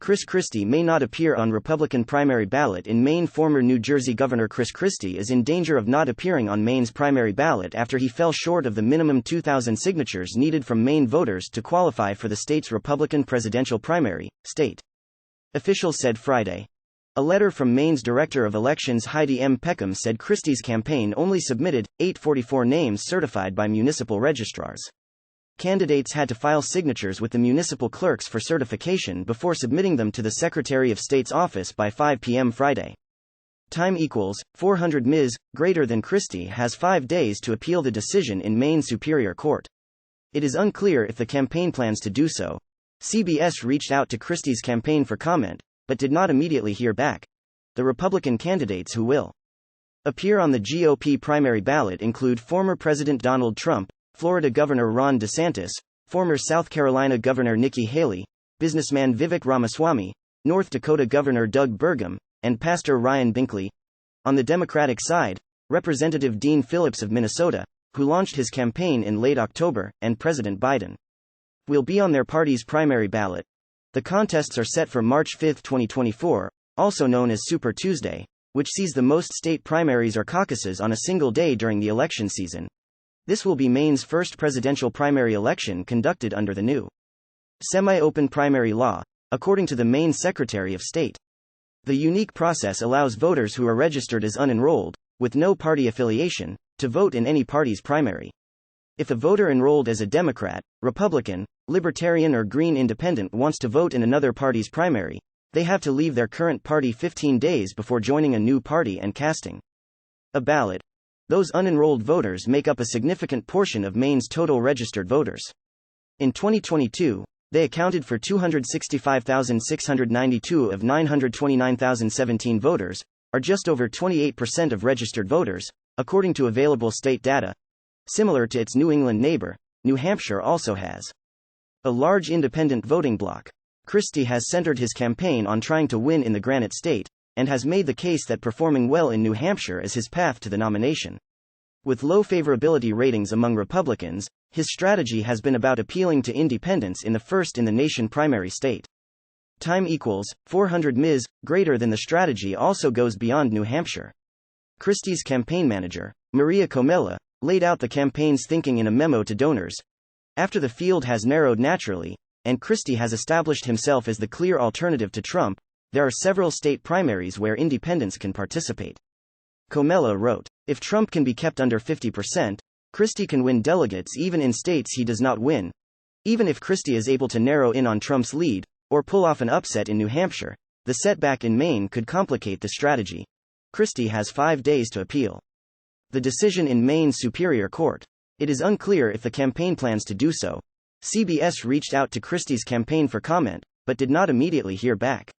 Christie may not appear on Republican primary ballot in Maine. Former New Jersey Governor Christie is in danger of not appearing on Maine's primary ballot after he fell short of the minimum 2,000 signatures needed from Maine voters to qualify for the state's Republican presidential primary, state officials said Friday. A letter from Maine's Director of Elections Hiedi Peckham said Christie's campaign only submitted 844 names certified by municipal registrars. Candidates had to file signatures with the municipal clerks for certification before submitting them to the Secretary of State's office by 5 p.m. Friday. Time equals 400 Ms. greater than Christie has 5 days to appeal the decision in Maine Superior Court. It is unclear if the campaign plans to do so. CBS reached out to Christie's campaign for comment, but did not immediately hear back. The Republican candidates who will appear on the GOP primary ballot include former President Donald Trump, Florida Governor Ron DeSantis, former South Carolina Governor Nikki Haley, businessman Vivek Ramaswamy, North Dakota Governor Doug Burgum, and Pastor Ryan Binkley. On the Democratic side, Representative Dean Phillips of Minnesota, who launched his campaign in late October, and President Biden will be on their party's primary ballot. The contests are set for March 5, 2024, also known as Super Tuesday, which sees the most state primaries or caucuses on a single day during the election season. This will be Maine's first presidential primary election conducted under the new semi-open primary law, according to the Maine Secretary of State. The unique process allows voters who are registered as unenrolled, with no party affiliation, to vote in any party's primary. If a voter enrolled as a Democrat, Republican, Libertarian or Green Independent wants to vote in another party's primary, they have to leave their current party 15 days before joining a new party and casting a ballot. Those unenrolled voters make up a significant portion of Maine's total registered voters. In 2022, they accounted for 265,692 of 929,017 voters, or just over 28% of registered voters, according to available state data. Similar to its New England neighbor, New Hampshire also has a large independent voting bloc. Christie has centered his campaign on trying to win in the Granite State, and has made the case that performing well in New Hampshire is his path to the nomination. With low favorability ratings among Republicans, his strategy has been about appealing to independents in the first-in-the-nation primary state. Time equals 400 Ms. greater than the strategy also goes beyond New Hampshire. Christie's campaign manager, Maria Comella, laid out the campaign's thinking in a memo to donors. After the field has narrowed naturally, and Christie has established himself as the clear alternative to Trump, there are several state primaries where independents can participate. Comella wrote, if Trump can be kept under 50%, Christie can win delegates even in states he does not win. Even if Christie is able to narrow in on Trump's lead, or pull off an upset in New Hampshire, the setback in Maine could complicate the strategy. Christie has 5 days to appeal the decision in Maine Superior Court. It is unclear if the campaign plans to do so. CBS reached out to Christie's campaign for comment, but did not immediately hear back.